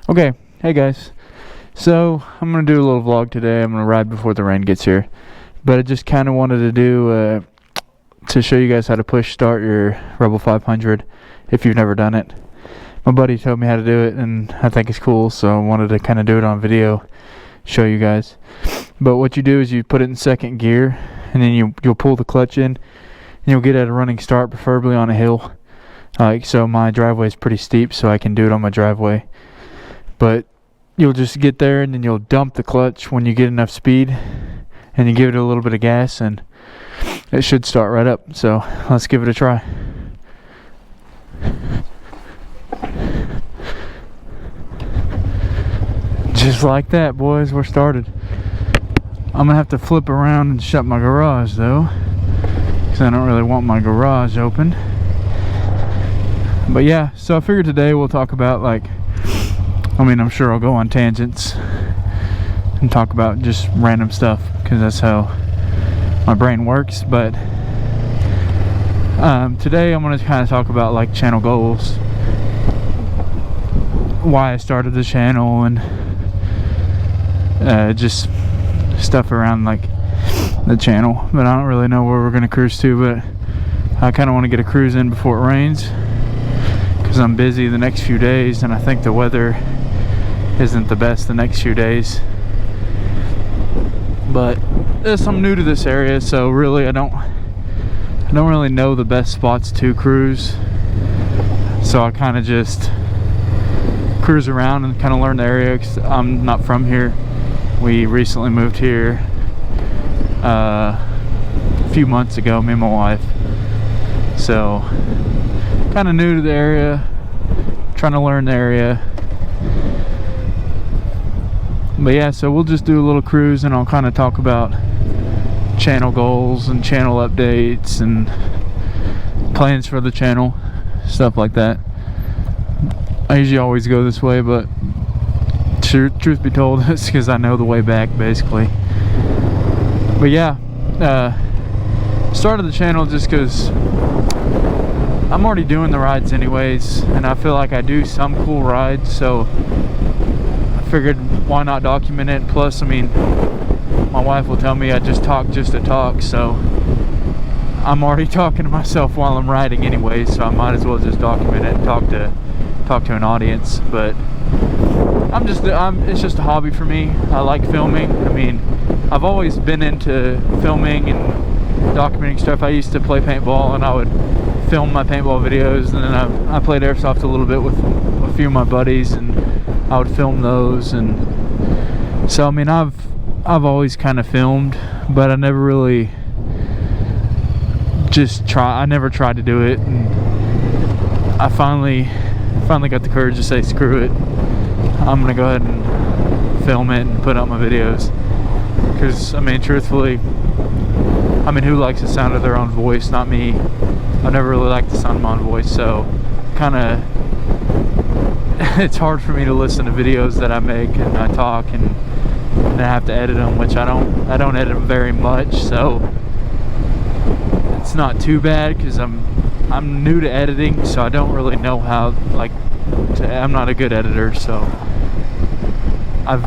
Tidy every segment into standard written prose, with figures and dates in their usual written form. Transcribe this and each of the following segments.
Okay, hey guys. So I'm gonna do a little vlog today. I'm gonna ride before the rain gets here, but I just kind of wanted to do to show you guys how to push start your Rebel 500 if you've never done it. My buddy told me how to do it, and I think it's cool, so I wanted to kind of do it on video, show you guys. But what you do is you put it in second gear, and then you'll pull the clutch in, and you'll get at a running start, preferably on a hill. So my driveway is pretty steep, so I can do it on my driveway. But you'll just get there, and then you'll dump the clutch when you get enough speed, and you give it a little bit of gas, and it should start right up. So let's give it a try. Just like that, boys, we're started. I'm gonna have to flip around and shut my garage though, because I don't really want my garage open. But yeah, so I figured today we'll talk about, I'm sure I'll go on tangents and talk about just random stuff, because that's how my brain works. But today I'm going to kind of talk about channel goals, why I started the channel, and just stuff around the channel. But I don't really know where we're going to cruise to, but I kind of want to get a cruise in before it rains, because I'm busy the next few days, and I think the weather isn't the best the next few days. But I'm new to this area, so really I don't really know the best spots to cruise, so I kind of just cruise around and kind of learn the area, because I'm not from here. We recently moved here a few months ago, me and my wife, so kind of new to the area, trying to learn the area. But yeah, so we'll just do a little cruise, and I'll kind of talk about channel goals and channel updates and plans for the channel, stuff like that. I usually always go this way, but truth be told, it's because I know the way back, basically. But yeah, started the channel just because I'm already doing the rides anyways, and I feel like I do some cool rides, so I figured why not document it. Plus, my wife will tell me I just talk just to talk, so I'm already talking to myself while I'm riding anyways, so I might as well just document it and talk to an audience. But it's just a hobby for me. I like filming. I've always been into filming and documenting stuff. I used to play paintball, and I would film my paintball videos, and then I played airsoft a little bit with a few of my buddies, and I would film those. And so I've always kind of filmed, but I never really I never tried to do it, and I finally got the courage to say screw it, I'm gonna go ahead and film it and put out my videos. Because truthfully, who likes the sound of their own voice? Not me. I never really liked the sound of my own voice, so it's hard for me to listen to videos that I make and I talk, and I have to edit them, which I don't edit very much, so it's not too bad, because I'm new to editing, so I don't really know how I'm not a good editor, so I've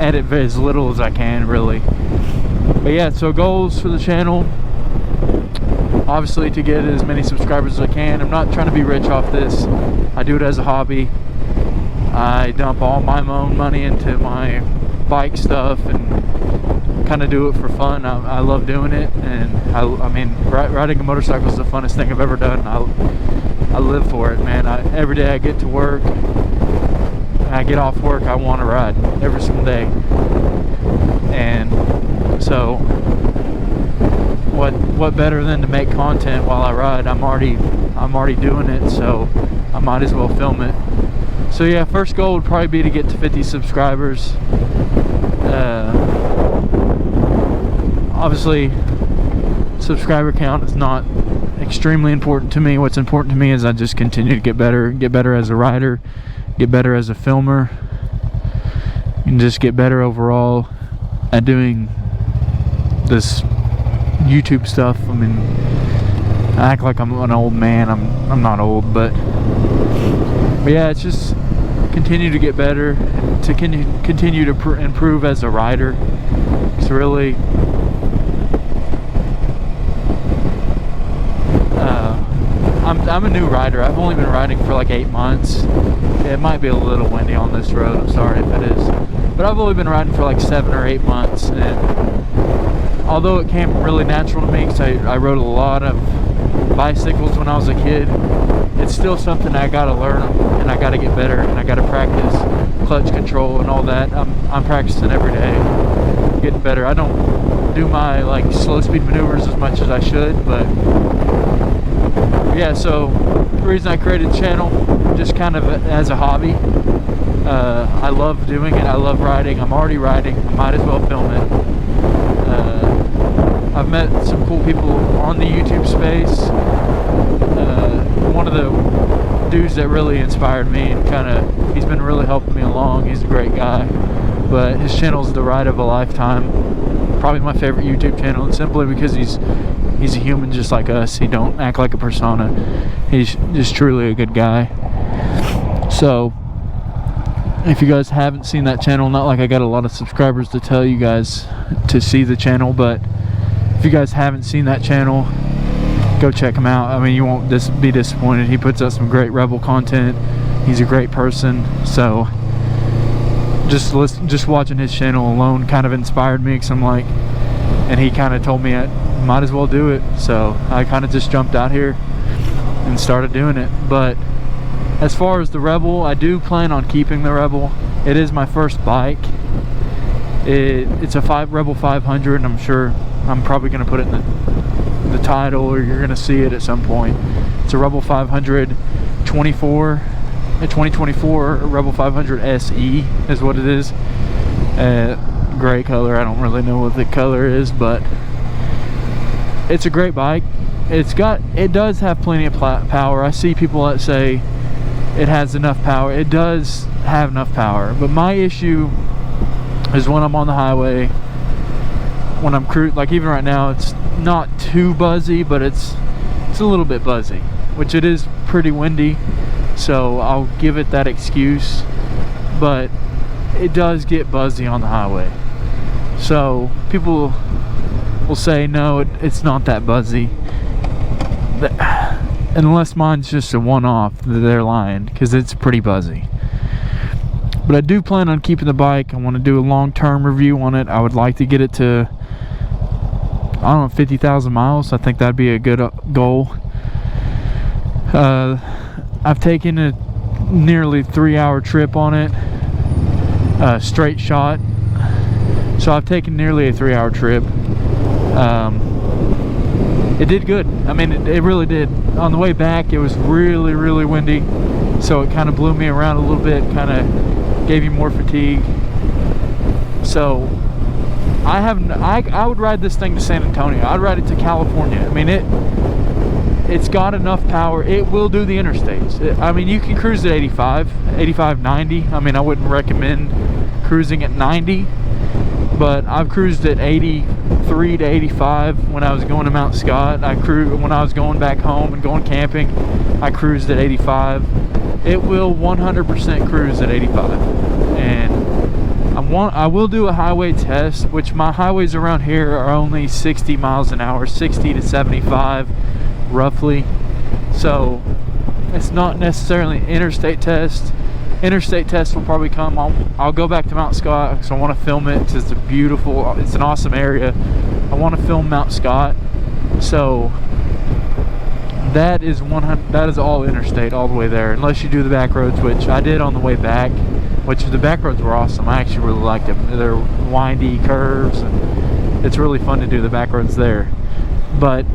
edit as little as I can, really. But yeah, so goals for the channel, obviously to get as many subscribers as I can. I'm not trying to be rich off this. I do it as a hobby. I dump all my own money into my bike stuff and kind of do it for fun. I love doing it, and riding a motorcycle is the funnest thing I've ever done. I live for it, man. Every day I get to work, and I get off work, I want to ride every single day. And so what better than to make content while I ride? I'm already doing it, so I might as well film it. So yeah, first goal would probably be to get to 50 subscribers. Obviously, subscriber count is not extremely important to me. What's important to me is I just continue to get better as a rider, get better as a filmer, and just get better overall at doing this YouTube stuff. I act like I'm an old man. I'm not old, but yeah, it's just continue to get better, to continue to improve as a rider. It's really I'm a new rider. I've only been riding for like 8 months. It might be a little windy on this road, I'm sorry if it is, but I've only been riding for like 7 or 8 months, and although it came really natural to me because I rode a lot of bicycles when I was a kid, it's still something I gotta learn, and I gotta get better, and I gotta practice clutch control and all that. I'm practicing every day, getting better. I don't do my like slow speed maneuvers as much as I should, but yeah. So the reason I created the channel, just kind of as a hobby. I love doing it. I love riding. I'm already riding. I might as well film it. I've met some cool people on the YouTube space. One of the dudes that really inspired me, and he's been really helping me along. He's a great guy, but his channel's The Ride of a Lifetime. Probably my favorite YouTube channel, and simply because he's a human just like us. He don't act like a persona. He's just truly a good guy. So if you guys haven't seen that channel, not like I got a lot of subscribers to tell you guys to see the channel, but if you guys haven't seen that channel, go check him out. I mean, you won't be disappointed. He puts out some great rebel content. He's a great person. So just watching his channel alone kind of inspired me, because I'm like, and he kind of told me I might as well do it. So I kind of just jumped out here and started doing it. But as far as the Rebel, I do plan on keeping the Rebel. It is my first bike. It's a Rebel 500, and I'm sure I'm probably going to put it in the title, or you're going to see it at some point. It's a Rebel 500 2024 Rebel 500 SE is what it is. Gray color. I don't really know what the color is, but it's a great bike. It does have plenty of power. I see people that say it has enough power. It does have enough power, but my issue is when I'm on the highway, when I'm like even right now, it's not too buzzy, but it's a little bit buzzy, which it is pretty windy, so I'll give it that excuse, but it does get buzzy on the highway. So people will say no, it's not that buzzy. Unless mine's just a one-off, they're lying, because it's pretty buzzy. But I do plan on keeping the bike. I want to do a long-term review on it. I would like to get it to, I don't know, 50,000 miles. I think that'd be a good goal. I've taken a nearly 3-hour trip on it, straight shot. So I've taken nearly a 3-hour trip. It did good. I mean, it really did. On the way back, it was really, really windy, so it kind of blew me around a little bit, kind of gave you more fatigue. So I would ride this thing to San Antonio. I'd ride it to California. I mean, it's got enough power. It will do the interstates. I mean, you can cruise at 85, 90. I mean, I wouldn't recommend cruising at 90, but I've cruised at 83 to 85 when I was going to Mount Scott. When I was going back home and going camping, I cruised at 85. It will 100% cruise at 85. And I will do a highway test, which my highways around here are only 60 miles an hour, 60 to 75 roughly. So it's not necessarily an interstate test. Interstate test will probably come. I'll go back to Mount Scott because I want to film it, because it's an awesome area. I want to film Mount Scott. So that is all interstate all the way there, unless you do the back roads, which I did on the way back, which the back roads were awesome. I actually really liked them. They're windy curves, and it's really fun to do the back roads there. But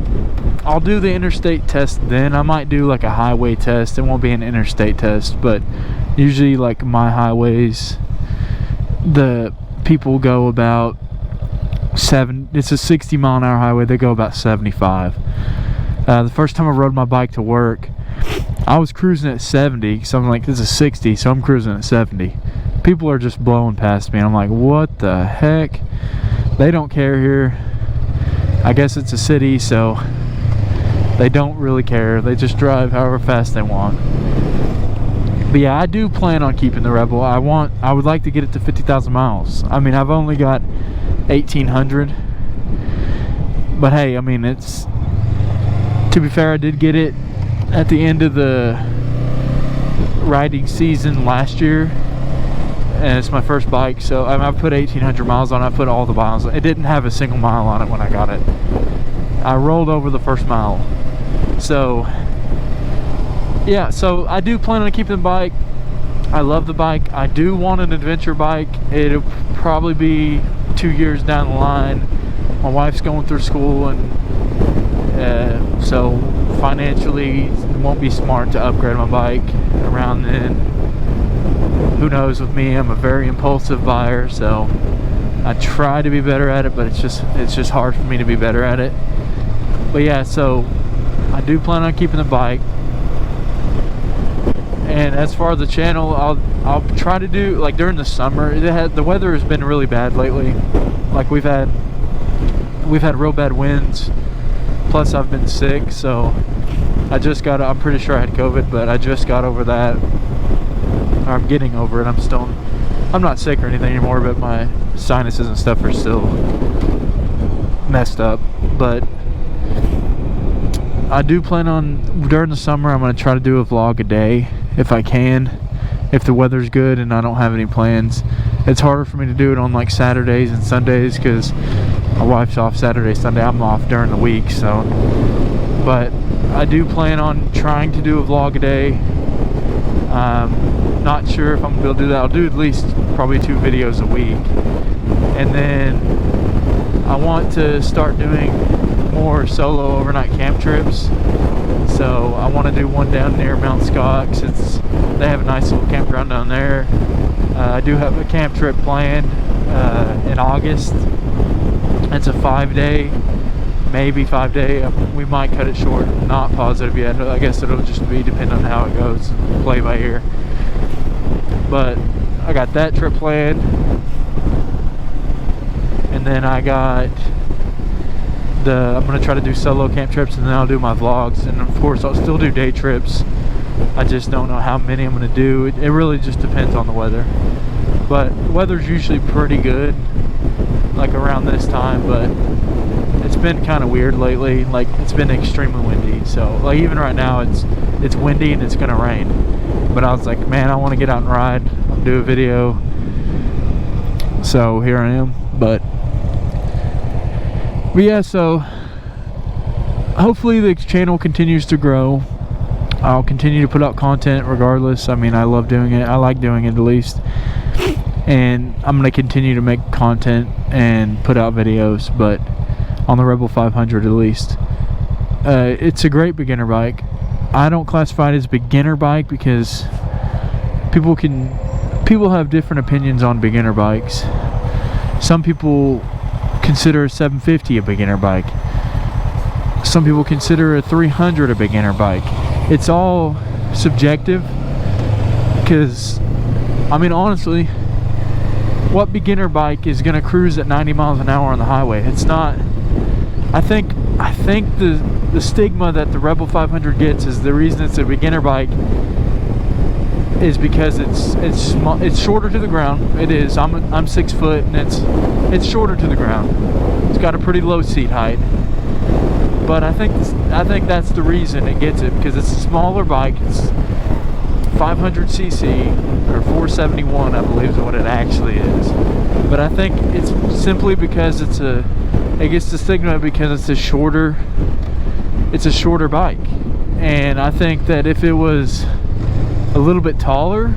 I'll do the interstate test then. I might do like a highway test. It won't be an interstate test, but usually like my highways, the people go about it's a 60 mile an hour highway, they go about 75. The first time I rode my bike to work, I was cruising at 70, so I'm like, this is 60, so I'm cruising at 70. People are just blowing past me, and I'm like, what the heck? They don't care here. I guess it's a city, so they don't really care. They just drive however fast they want. But yeah, I do plan on keeping the Rebel. I would like to get it to 50,000 miles. I mean, I've only got 1,800. But hey, I mean, it's, to be fair, I did get it at the end of the riding season last year, and it's my first bike, so I put 1,800 miles on it. I put all the miles. It didn't have a single mile on it when I got it. I rolled over the first mile. So yeah, so I do plan on keeping the bike. I love the bike. I do want an adventure bike. It'll probably be 2 years down the line. My wife's going through school, and so financially it won't be smart to upgrade my bike around then. Who knows with me, I'm a very impulsive buyer, so I try to be better at it, but it's just hard for me to be better at it. But yeah, so I do plan on keeping the bike. And as far as the channel, I'll try to do, like, during the summer. The weather has been really bad lately. Like, we've had real bad winds. Plus I've been sick, so I'm pretty sure I had COVID, but I just got over that. Or I'm getting over it. I'm not sick or anything anymore, but my sinuses and stuff are still messed up. But I do plan on, during the summer, I'm going to try to do a vlog a day if I can, if the weather's good and I don't have any plans. It's harder for me to do it on like Saturdays and Sundays because my wife's off Saturday, Sunday. I'm off during the week, so. But I do plan on trying to do a vlog a day. Not sure if I'm gonna be able to do that. I'll do at least probably 2 videos a week, and then I want to start doing more solo overnight camp trips. So I want to do one down near Mount Scott, because they have a nice little campground down there. I do have a camp trip planned in August. It's a 5-day, maybe 5-day. We might cut it short. Not positive yet. I guess it'll just be depending on how it goes. Play by ear. But I got that trip planned, and then I got I'm gonna try to do solo camp trips, and then I'll do my vlogs, and of course I'll still do day trips. I just don't know how many I'm gonna do. It really just depends on the weather. But the weather's usually pretty good, like around this time, but it's been kind of weird lately. Like, it's been extremely windy, so like even right now it's windy and it's gonna rain. But I was like, man, I want to get out and ride, do a video. So here I am. But yeah, so hopefully the channel continues to grow. I'll continue to put out content regardless. I mean, I love doing it. I like doing it, at least. And I'm going to continue to make content and put out videos, but on the Rebel 500 at least. It's a great beginner bike. I don't classify it as a beginner bike because people have different opinions on beginner bikes. Some people consider a 750 a beginner bike. Some people consider a 300 a beginner bike. It's all subjective, because I mean, honestly, what beginner bike is going to cruise at 90 miles an hour on the highway? It's not. I think the stigma that the Rebel 500 gets is the reason it's a beginner bike is because it's small, it's shorter to the ground. It is. I'm 6 foot, and it's shorter to the ground. It's got a pretty low seat height. But I think that's the reason it gets it, because it's a smaller bike. It's 500cc or 471, I believe is what it actually is. But I think it's simply because it gets the stigma because it's a shorter bike. And I think that if it was a little bit taller,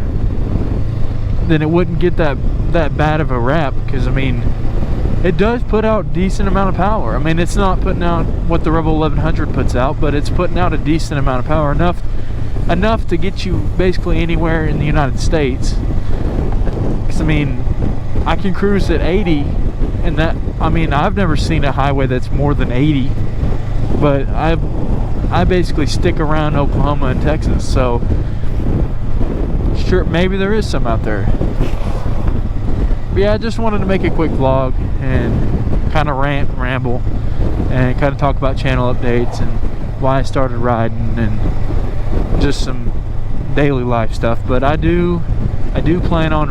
then it wouldn't get that bad of a rap, because I mean, it does put out decent amount of power. I mean, it's not putting out what the Rebel 1100 puts out, but it's putting out a decent amount of power, enough to get you basically anywhere in the United States. Because I mean, I can cruise at 80, and that, I mean, I've never seen a highway that's more than 80, but I basically stick around Oklahoma and Texas, so sure, maybe there is some out there. But yeah, I just wanted to make a quick vlog and kind of rant and ramble and kind of talk about channel updates and why I started riding, and just some daily life stuff. But I do plan on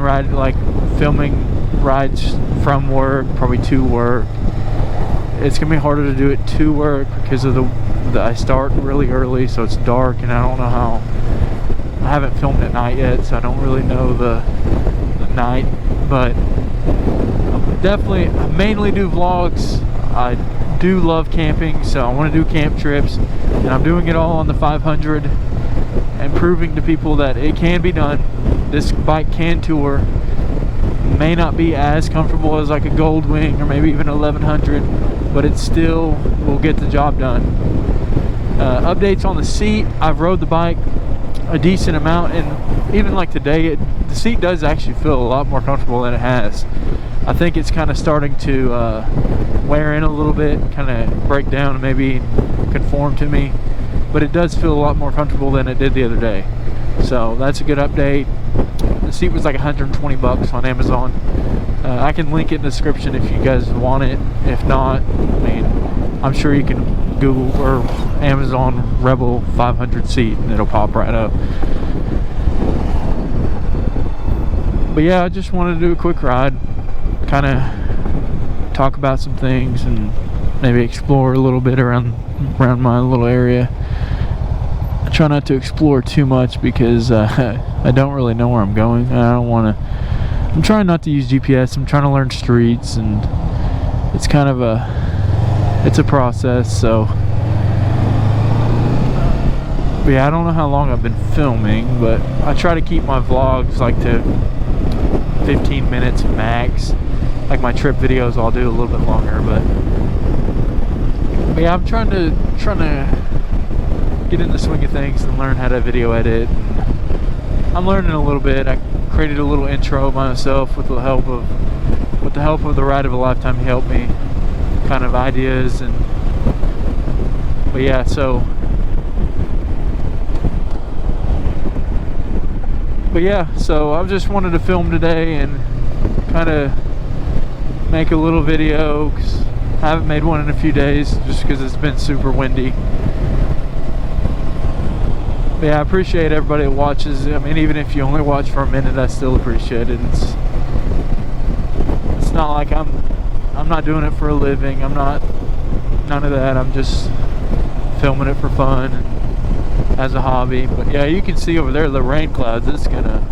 filming rides from work, probably to work. It's gonna be harder to do it to work because of the I start really early, so it's dark, and I don't know how. I haven't filmed at night yet, so I don't really know the night. But I mainly do vlogs. I do love camping, so I want to do camp trips, and I'm doing it all on the 500 and proving to people that it can be done. This bike can tour. May not be as comfortable as like a Goldwing or maybe even 1100, but it still will get the job done. Updates on the seat. I've rode the bike a decent amount, and even like today, the seat does actually feel a lot more comfortable than it has. I think it's kind of starting to wear in a little bit, kind of break down and maybe conform to me, but it does feel a lot more comfortable than it did the other day. So that's a good update. The seat was like 120 bucks on Amazon. I can link it in the description if you guys want it. If not, I mean, I'm sure you can Google or Amazon Rebel 500 seat and it'll pop right up. But yeah, I just wanted to do a quick ride, kind of talk about some things and maybe explore a little bit around my little area. I try not to explore too much because I don't really know where I'm going. I'm trying not to use GPS. I'm trying to learn streets, and it's kind of it's a process. So but yeah, I don't know how long I've been filming, but I try to keep my vlogs like to 15 minutes max. Like my trip videos, I'll do a little bit longer, but yeah, I'm trying to get in the swing of things and learn how to video edit. I'm learning a little bit. I created a little intro myself with the help of the Ride of a Lifetime. He helped me, kind of ideas, but yeah, so I just wanted to film today and kind of make a little video, because I haven't made one in a few days just because it's been super windy. But yeah, I appreciate everybody that watches. I mean, even if you only watch for a minute, I still appreciate it. It's not like I'm not doing it for a living. I'm not, none of that. I'm just filming it for fun and as a hobby. But yeah, you can see over there the rain clouds. It's gonna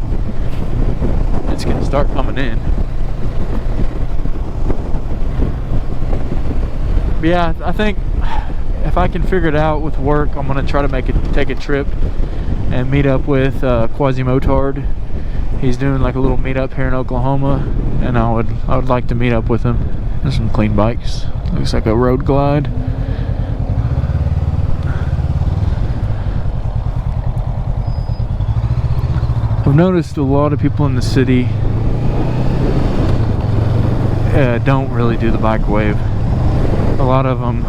start coming in. But yeah, I think if I can figure it out with work, I'm gonna try to take a trip and meet up with Quasi-Motard. He's doing like a little meetup here in Oklahoma, and I would like to meet up with him. There's some clean bikes. Looks like a road glide. I've noticed a lot of people in the city don't really do the bike wave. A lot of them,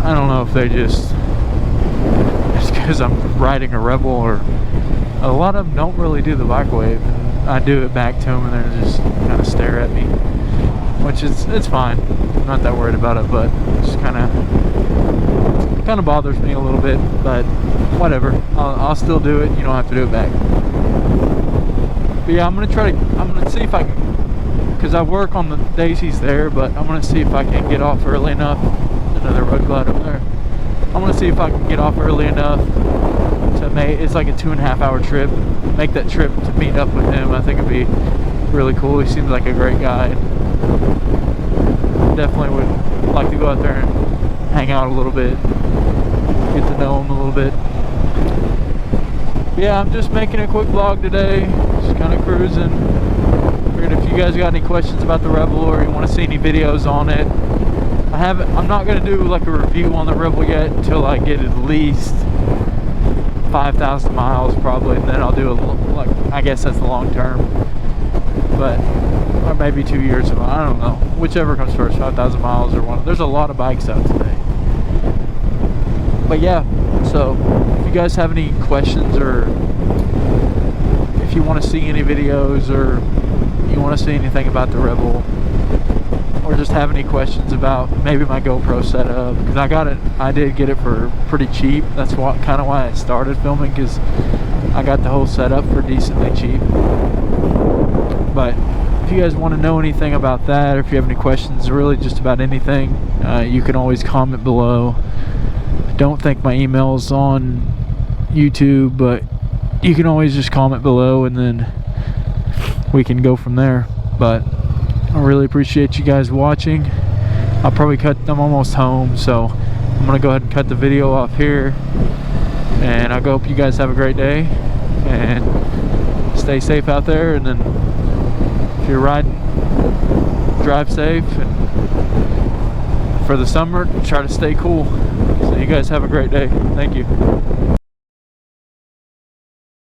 I don't know if they just because I'm riding a Rebel, or a lot of them don't really do the bike wave. And I do it back to them, and they just kind of stare at me, which it's fine. I'm not that worried about it, but it just kind of bothers me a little bit. But whatever, I'll still do it. You don't have to do it back. But yeah, I'm gonna see if I can, because I work on the days he's there, but I'm gonna see if I can get off early enough. Another road glide up there. I'm gonna see if I can get off early enough to make, it's like a 2.5 hour trip, make that trip to meet up with him. I think it'd be really cool. He seems like a great guy. Definitely would like to go out there and hang out a little bit, get to know him a little bit. But yeah, I'm just making a quick vlog today, just kind of cruising. Figured if you guys got any questions about the Rebel, or you want to see any videos on it, I'm not going to do like a review on the Rebel yet until I get at least 5,000 miles probably, and then I'll do I guess that's the long term, but or maybe 2 years. I don't know, whichever comes first, 5,000 miles or one. There's a lot of bikes out today. But yeah, so if you guys have any questions, or if you want to see any videos, or you want to see anything about the Rebel, or just have any questions about maybe my GoPro setup, because I did get it for pretty cheap. That's kind of why I started filming, because I got the whole setup for decently cheap. But if you guys want to know anything about that, or if you have any questions really just about anything, you can always comment below. I don't think my email's on YouTube, but you can always just comment below and then we can go from there. But I really appreciate you guys watching. I'll probably I'm almost home, so I'm gonna go ahead and cut the video off here, and I hope you guys have a great day and stay safe out there. And then if you're riding, drive safe, and for the summer, try to stay cool. So you guys have a great day. Thank you.